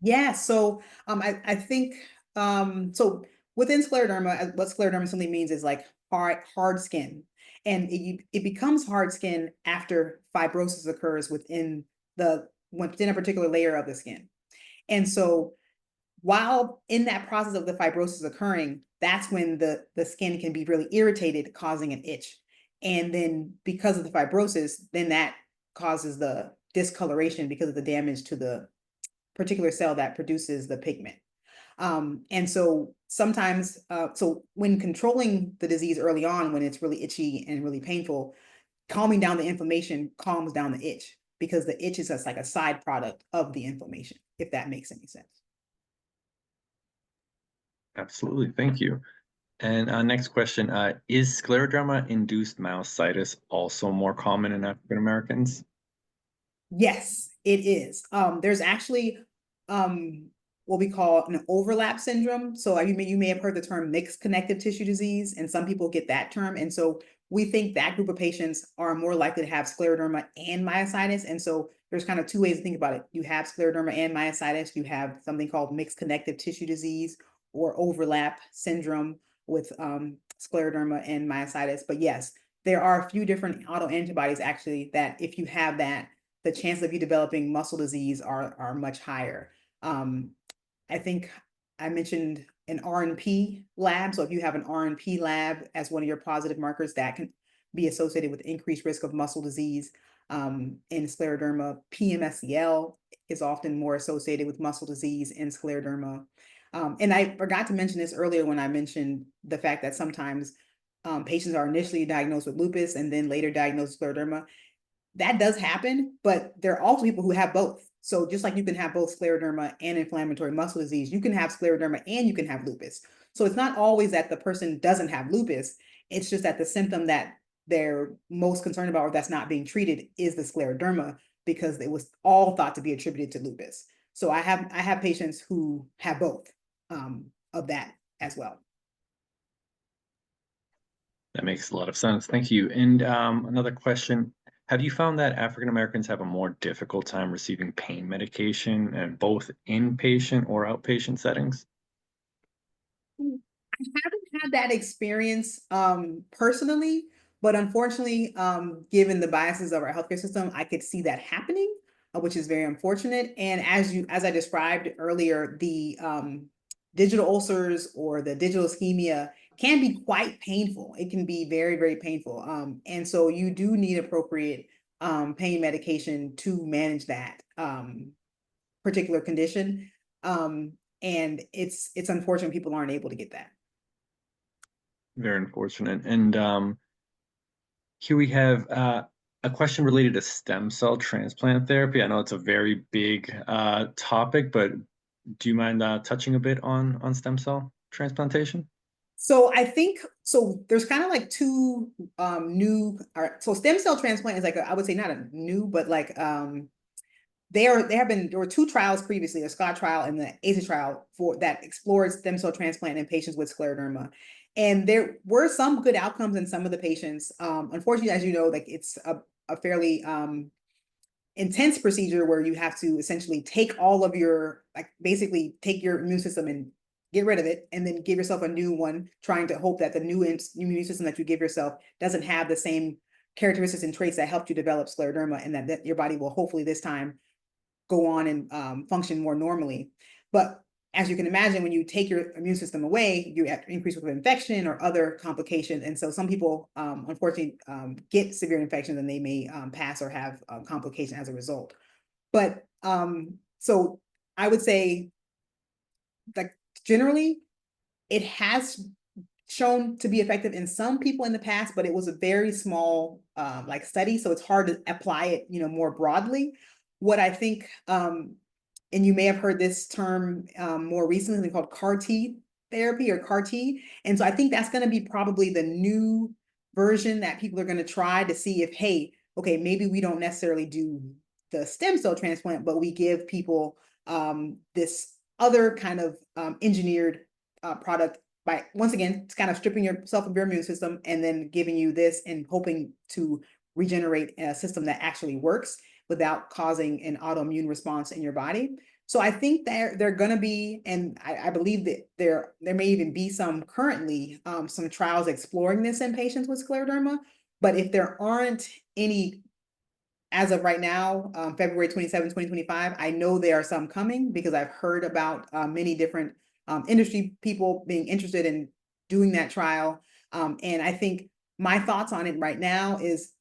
Yeah, so I think so within scleroderma, what scleroderma simply means is like hard skin, and it becomes hard skin after fibrosis occurs within a particular layer of the skin. And so while in that process of the fibrosis occurring, that's when the skin can be really irritated, causing an itch. And then because of the fibrosis, then that causes the discoloration because of the damage to the particular cell that produces the pigment. And so sometimes, so when controlling the disease early on, when it's really itchy and really painful, calming down the inflammation calms down the itch because the itch is just like a side product of the inflammation, if that makes any sense. Absolutely, thank you. And next question, is scleroderma-induced myositis also more common in African Americans? Yes, it is. There's actually what we call an overlap syndrome. So you may have heard the term mixed connective tissue disease, and some people get that term. And so we think that group of patients are more likely to have scleroderma and myositis. And so there's kind of two ways to think about it. You have scleroderma and myositis. You have something called mixed connective tissue disease or overlap syndrome with scleroderma and myositis. But yes, there are a few different autoantibodies actually that if you have that, the chances of you developing muscle disease are much higher. I think I mentioned an RNP lab. So if you have an RNP lab as one of your positive markers, that can be associated with increased risk of muscle disease. In scleroderma, PMSCL is often more associated with muscle disease in scleroderma. And I forgot to mention this earlier when I mentioned the fact that sometimes patients are initially diagnosed with lupus and then later diagnosed with scleroderma. That does happen, but there are also people who have both. So just like you can have both scleroderma and inflammatory muscle disease, you can have scleroderma and you can have lupus. So it's not always that the person doesn't have lupus. It's just that the symptom that they're most concerned about or that's not being treated is the scleroderma because it was all thought to be attributed to lupus. So I have patients who have both of that as well. That makes a lot of sense. Thank you. And another question, have you found that African Americans have a more difficult time receiving pain medication in both inpatient or outpatient settings? I haven't had that experience personally, but unfortunately, given the biases of our healthcare system, I could see that happening, which is very unfortunate. And as I described earlier, the digital ulcers or the digital ischemia can be quite painful. It can be very, very painful. And so you do need appropriate pain medication to manage that particular condition. And it's unfortunate people aren't able to get that. Very unfortunate. And here we have a question related to stem cell transplant therapy. I know it's a very big topic, but do you mind touching a bit on stem cell transplantation? So I think so there's kind of like two new so stem cell transplant is like I would say not a new, but like there were two trials previously, the Scott trial and the ACE trial for that explored stem cell transplant in patients with scleroderma. And there were some good outcomes in some of the patients. Unfortunately, as you know, like it's a fairly intense procedure where you have to essentially take all of your, like basically take your immune system and get rid of it and then give yourself a new one, trying to hope that the new immune system that you give yourself doesn't have the same characteristics and traits that helped you develop scleroderma, and that your body will hopefully this time go on and function more normally. But as you can imagine, when you take your immune system away, you have increased with infection or other complications. And so some people, unfortunately, get severe infections and they may pass or have complications as a result. But so I would say, like, generally, it has shown to be effective in some people in the past, but it was a very small like study, so it's hard to apply it, more broadly. What I think, and you may have heard this term more recently called CAR T therapy or CAR T, and so I think that's going to be probably the new version that people are going to try to see if, hey, okay, maybe we don't necessarily do the stem cell transplant, but we give people this other kind of engineered product by, once again, it's kind of stripping yourself of your immune system and then giving you this and hoping to regenerate a system that actually works without causing an autoimmune response in your body. So I think they're going to be, and I believe that there may even be some currently some trials exploring this in patients with scleroderma. But if there aren't any as of right now, February 27, 2025, I know there are some coming because I've heard about many different industry people being interested in doing that trial. And I think my thoughts on it right now is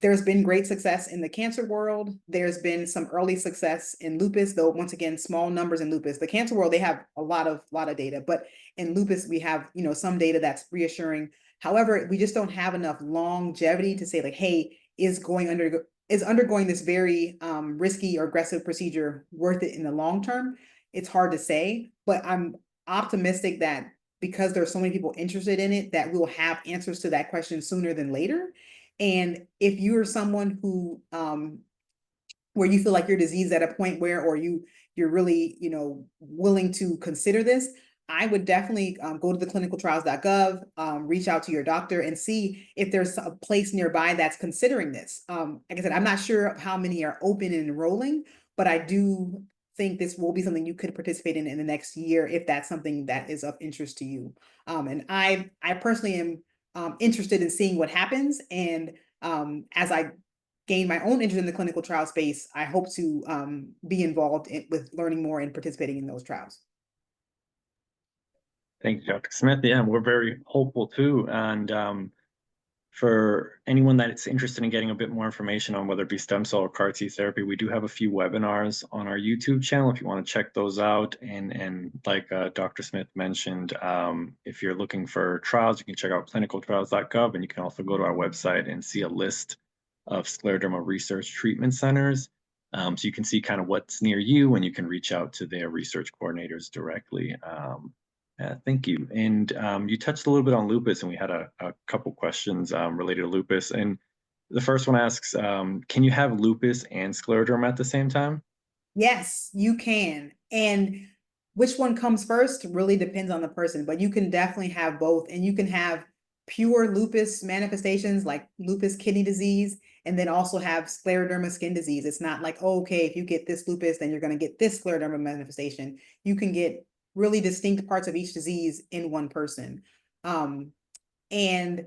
there's been great success in the cancer world. There's been some early success in lupus, though once again, small numbers in lupus. The cancer world, they have a lot of data, but in lupus, we have, some data that's reassuring. However, we just don't have enough longevity to say like, hey, is undergoing this very risky or aggressive procedure worth it in the long term? It's hard to say, but I'm optimistic that because there's so many people interested in it, that we'll have answers to that question sooner than later. And if you're someone who where you feel like your disease at a point where, or you're really, willing to consider this, I would definitely go to the clinicaltrials.gov, reach out to your doctor and see if there's a place nearby that's considering this. Like I said, I'm not sure how many are open and enrolling, but I do think this will be something you could participate in the next year if that's something that is of interest to you. And I personally am interested in seeing what happens. And as I gain my own interest in the clinical trial space, I hope to be involved with learning more and participating in those trials. Thank you, Dr. Smith. Yeah, we're very hopeful too. And for anyone that's interested in getting a bit more information on whether it be stem cell or CAR T therapy, we do have a few webinars on our YouTube channel if you want to check those out. And like Dr. Smith mentioned, if you're looking for trials, you can check out clinicaltrials.gov, and you can also go to our website and see a list of scleroderma research treatment centers. So you can see kind of what's near you, and you can reach out to their research coordinators directly. Thank you. And you touched a little bit on lupus, and we had a couple questions related to lupus. And the first one asks, can you have lupus and scleroderma at the same time? Yes, you can. And which one comes first really depends on the person, but you can definitely have both. And you can have pure lupus manifestations like lupus kidney disease, and then also have scleroderma skin disease. It's not like, oh, okay, if you get this lupus, then you're going to get this scleroderma manifestation. You can get really distinct parts of each disease in one person. And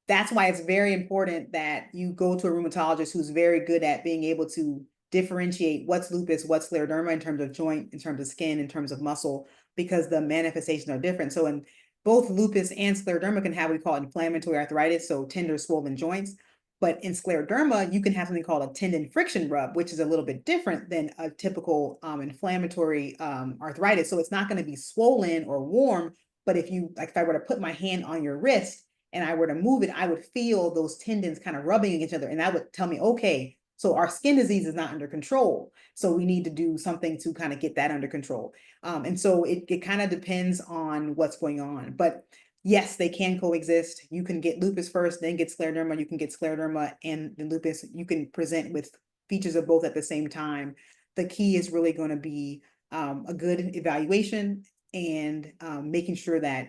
that's why it's very important that you go to a rheumatologist who's very good at being able to differentiate what's lupus, what's scleroderma in terms of joint, in terms of skin, in terms of muscle, because the manifestations are different. So in both lupus and scleroderma can have what we call inflammatory arthritis, so tender swollen joints. But in scleroderma, you can have something called a tendon friction rub, which is a little bit different than a typical inflammatory arthritis. So it's not going to be swollen or warm, but if I were to put my hand on your wrist and I were to move it, I would feel those tendons kind of rubbing against each other. And that would tell me, okay, So our skin disease is not under control. So we need to do something to kind of get that under control. And so it kind of depends on what's going on. But yes, they can coexist. You can get lupus first, then get scleroderma. You can get scleroderma and the lupus. You can present with features of both at the same time. The key is really going to be a good evaluation and making sure that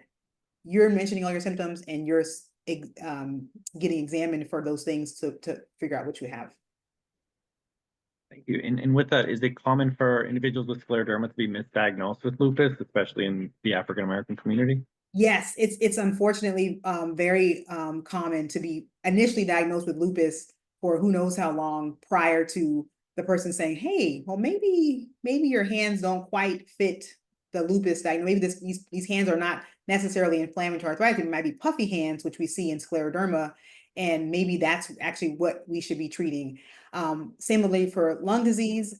you're mentioning all your symptoms and you're getting examined for those things to figure out what you have. Thank you. And with that, is it common for individuals with scleroderma to be misdiagnosed with lupus, especially in the African American community? Yes, it's unfortunately very common to be initially diagnosed with lupus for who knows how long prior to the person saying, "Hey, well maybe your hands don't quite fit the lupus diagnosis. Maybe these hands are not necessarily inflammatory arthritis. It might be puffy hands, which we see in scleroderma, and maybe that's actually what we should be treating." Similarly for lung disease,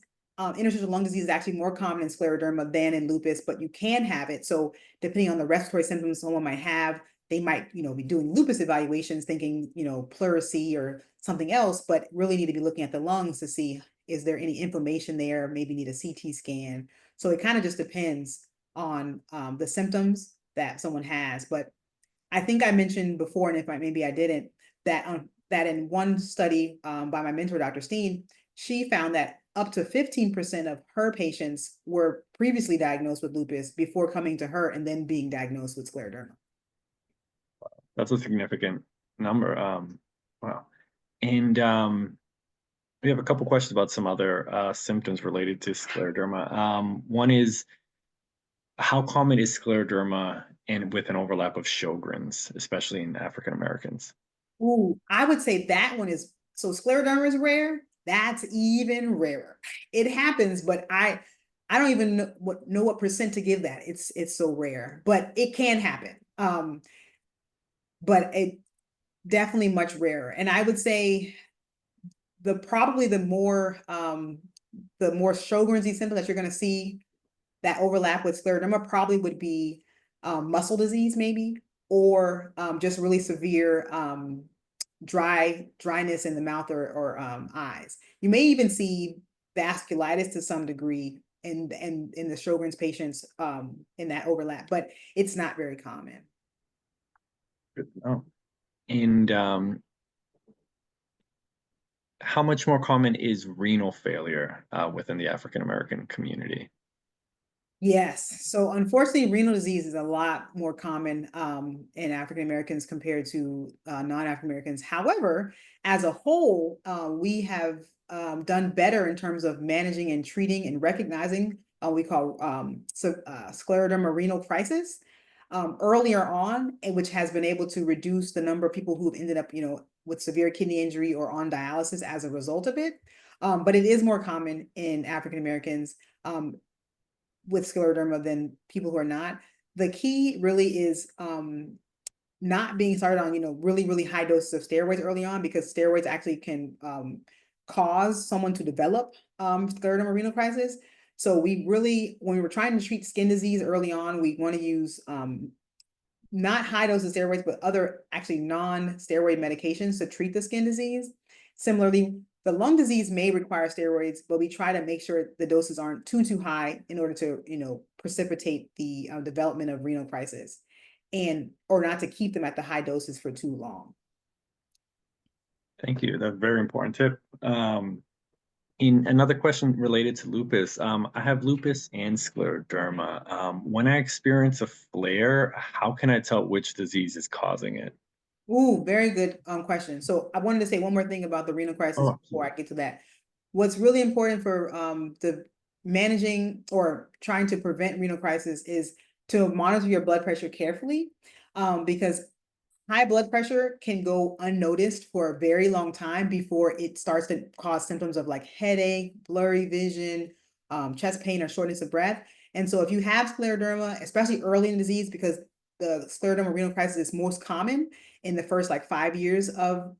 interstitial lung disease is actually more common in scleroderma than in lupus, but you can have it. So depending on the respiratory symptoms someone might have, they might, be doing lupus evaluations thinking, pleurisy or something else, but really need to be looking at the lungs to see, is there any inflammation there? Maybe need a CT scan. So it kind of just depends on the symptoms that someone has. But I think I mentioned before, and if maybe I didn't, that in one study by my mentor, Dr. Steen, she found that up to 15% of her patients were previously diagnosed with lupus before coming to her and then being diagnosed with scleroderma. That's a significant number. Wow. And we have a couple questions about some other symptoms related to scleroderma. One is, how common is scleroderma and with an overlap of Sjogren's, especially in African Americans? Ooh, I would say that one is, so scleroderma is rare. That's even rarer. It happens, but I don't even know what percent to give that. It's so rare, but it can happen. But it definitely much rarer. And I would say probably the more Sjogren's symptoms that you're going to see that overlap with scleroderma probably would be muscle disease, maybe, or just really severe dryness in the mouth or eyes. You may even see vasculitis to some degree in the Sjogren's patients in that overlap, but it's not very common. Good to know. And how much more common is renal failure within the African American community? Yes. So unfortunately, renal disease is a lot more common in African Americans compared to non-African Americans. However, as a whole, we have done better in terms of managing and treating and recognizing we call scleroderma renal crisis earlier on, which has been able to reduce the number of people who've ended up, with severe kidney injury or on dialysis as a result of it. But it is more common in African Americans. With scleroderma than people who are not. The key really is not being started on, really, really high doses of steroids early on, because steroids actually can cause someone to develop scleroderma renal crisis. So we really, when we're trying to treat skin disease early on, we want to use not high doses of steroids, but other actually non-steroid medications to treat the skin disease. Similarly, the lung disease may require steroids, but we try to make sure the doses aren't too high in order to, precipitate the development of renal crisis, or not to keep them at the high doses for too long. Thank you. That's a very important tip. In another question related to lupus, I have lupus and scleroderma. When I experience a flare, how can I tell which disease is causing it? Ooh, very good question. So I wanted to say one more thing about the renal crisis Oh, before I get to that. What's really important for the managing or trying to prevent renal crisis is to monitor your blood pressure carefully, because high blood pressure can go unnoticed for a very long time before it starts to cause symptoms of like headache, blurry vision, chest pain, or shortness of breath. And so if you have scleroderma, especially early in the disease, because the scleroderma renal crisis is most common in the first like 5 years of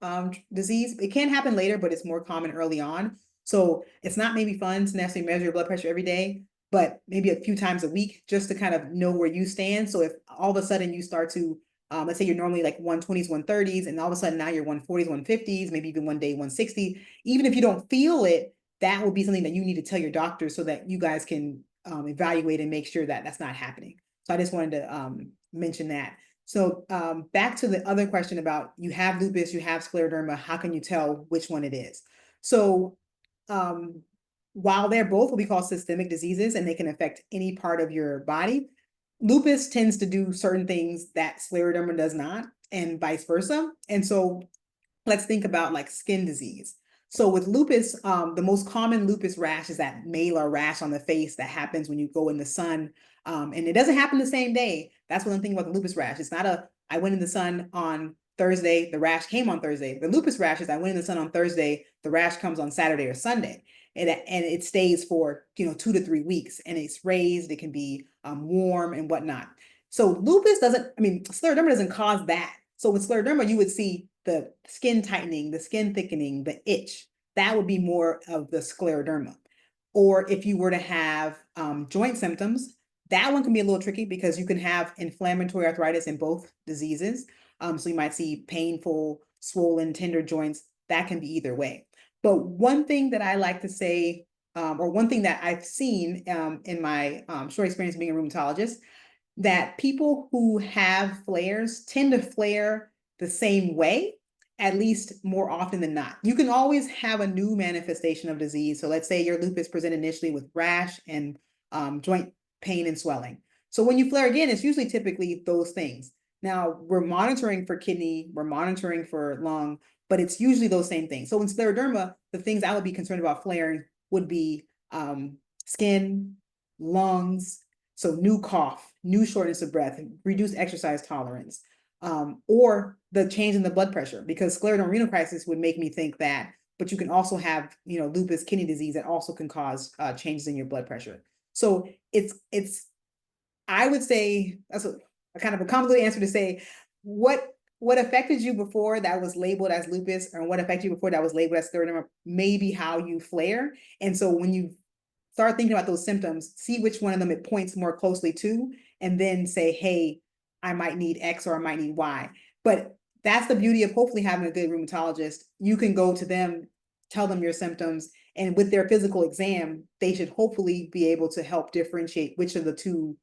disease. It can happen later, but it's more common early on. So it's not maybe fun to necessarily measure your blood pressure every day, but maybe a few times a week just to kind of know where you stand. So if all of a sudden you start to let's say you're normally like 120s, 130s, and all of a sudden now you're 140s, 150s, maybe even one day 160. Even if you don't feel it, that will be something that you need to tell your doctor so that you guys can evaluate and make sure that that's not happening. So I just wanted to mention that. So back to the other question about you have lupus, you have scleroderma, how can you tell which one it is? So while they're both what we call systemic diseases and they can affect any part of your body, lupus tends to do certain things that scleroderma does not, and vice versa. And so let's think about like skin disease. So with lupus, the most common lupus rash is that malar rash on the face that happens when you go in the sun. And it doesn't happen the same day. That's one thing about the lupus rash. It's not I went in the sun on Thursday, the rash came on Thursday. The lupus rash is I went in the sun on Thursday, the rash comes on Saturday or Sunday. And it stays for 2 to 3 weeks, and it's raised, it can be warm and whatnot. So lupus scleroderma doesn't cause that. So with scleroderma, you would see the skin tightening, the skin thickening, the itch. That would be more of the scleroderma. Or if you were to have joint symptoms, that one can be a little tricky because you can have inflammatory arthritis in both diseases. So you might see painful, swollen, tender joints. That can be either way. But one thing that I like to say, or one thing that I've seen in my short experience being a rheumatologist, that people who have flares tend to flare the same way, at least more often than not. You can always have a new manifestation of disease. So let's say your lupus presented initially with rash and joint pain and swelling. So when you flare again, it's usually typically those things. Now we're monitoring for kidney, we're monitoring for lung, but it's usually those same things. So in scleroderma, the things I would be concerned about flaring would be skin, lungs, so new cough, new shortness of breath, reduced exercise tolerance, or the change in the blood pressure, because scleroderma renal crisis would make me think that, but you can also have, lupus kidney disease that also can cause changes in your blood pressure. So I would say that's a kind of a convoluted answer to say what affected you before that was labeled as lupus, or what affected you before that was labeled as scleroderma, maybe how you flare. And so when you start thinking about those symptoms, see which one of them it points more closely to, and then say, hey, I might need X or I might need Y. But that's the beauty of hopefully having a good rheumatologist. You can go to them, tell them your symptoms, and with their physical exam, they should hopefully be able to help differentiate which of the two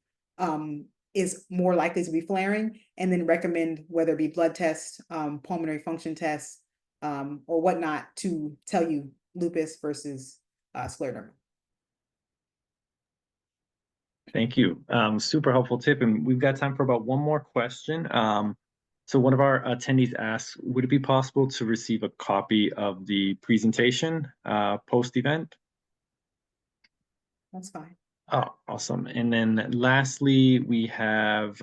is more likely to be flaring, and then recommend whether it be blood tests, pulmonary function tests, or whatnot to tell you lupus versus scleroderma. Thank you. Super helpful tip. And we've got time for about one more question. So one of our attendees asks, would it be possible to receive a copy of the presentation post-event? That's fine. Oh, awesome. And then lastly, we have,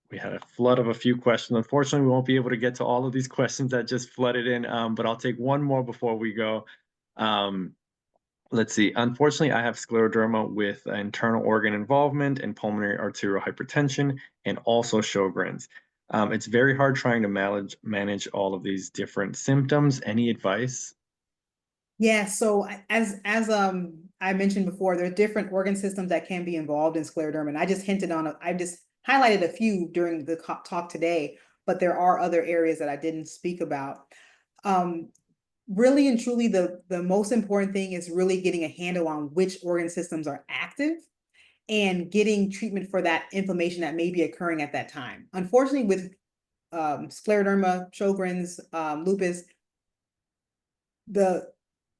we had a flood of a few questions. Unfortunately, we won't be able to get to all of these questions that just flooded in, but I'll take one more before we go. Let's see. Unfortunately, I have scleroderma with internal organ involvement and pulmonary arterial hypertension, and also Sjogren's. It's very hard trying to manage all of these different symptoms. Any advice? Yeah, so as I mentioned before, there are different organ systems that can be involved in scleroderma, and I just highlighted a few during the talk today, but there are other areas that I didn't speak about. Really and truly, the most important thing is really getting a handle on which organ systems are active and getting treatment for that inflammation that may be occurring at that time. Unfortunately, with scleroderma, Sjogren's, lupus,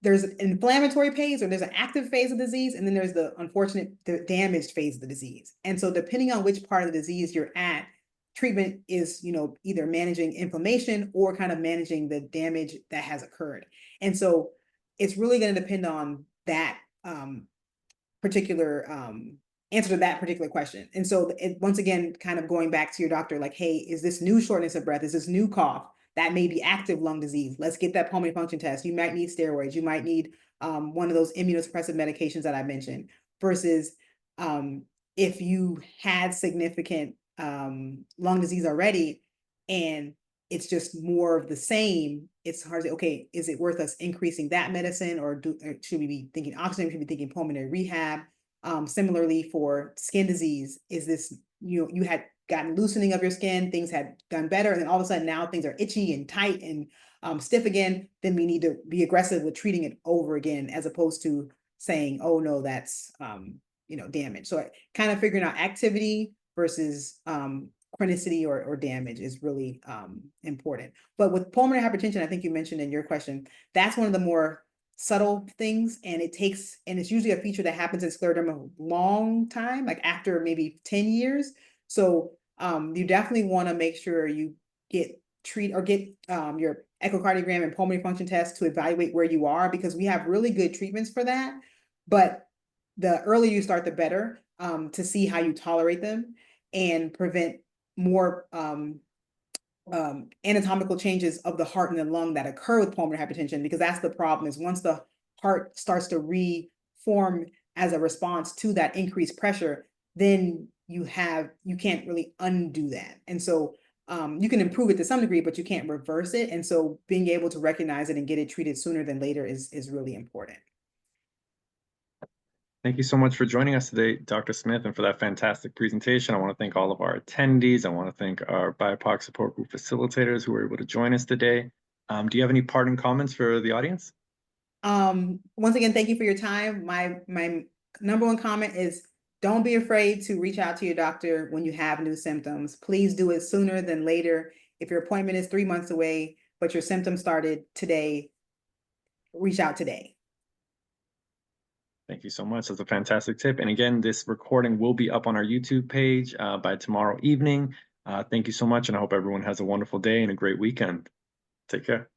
there's an inflammatory phase, or there's an active phase of disease, and then there's the damaged phase of the disease. And so depending on which part of the disease you're at, treatment is, either managing inflammation or kind of managing the damage that has occurred. And so it's really going to depend on that particular answer to that particular question. And so once again, kind of going back to your doctor, like, hey, is this new shortness of breath? Is this new cough? That may be active lung disease. Let's get that pulmonary function test. You might need steroids. You might need one of those immunosuppressive medications that I mentioned, versus if you had significant lung disease already and it's just more of the same, it's hard to say, okay, is it worth us increasing that medicine, or should we be thinking oxygen? Should we be thinking pulmonary rehab? Similarly for skin disease, is this, you had gotten loosening of your skin, things had done better, and then all of a sudden now things are itchy and tight and stiff again, then we need to be aggressive with treating it over again, as opposed to saying, oh no, that's damage. So kind of figuring out activity versus chronicity or damage is really important. But with pulmonary hypertension, I think you mentioned in your question, that's one of the more subtle things, and it's usually a feature that happens in scleroderma a long time, like after maybe 10 years. So you definitely want to make sure you get your echocardiogram and pulmonary function test to evaluate where you are, because we have really good treatments for that. But the earlier you start, the better, to see how you tolerate them and prevent more anatomical changes of the heart and the lung that occur with pulmonary hypertension, because that's the problem. Is once the heart starts to reform as a response to that increased pressure, then you can't really undo that. And so you can improve it to some degree, but you can't reverse it. And so being able to recognize it and get it treated sooner than later is really important. Thank you so much for joining us today, Dr. Smith, and for that fantastic presentation. I want to thank all of our attendees. I want to thank our BIPOC support group facilitators who were able to join us today. Do you have any parting comments for the audience? Once again, thank you for your time. My number one comment is, don't be afraid to reach out to your doctor when you have new symptoms. Please do it sooner than later. If your appointment is 3 months away, but your symptoms started today, reach out today. Thank you so much. That's a fantastic tip. And again, this recording will be up on our YouTube page by tomorrow evening. Thank you so much, and I hope everyone has a wonderful day and a great weekend. Take care.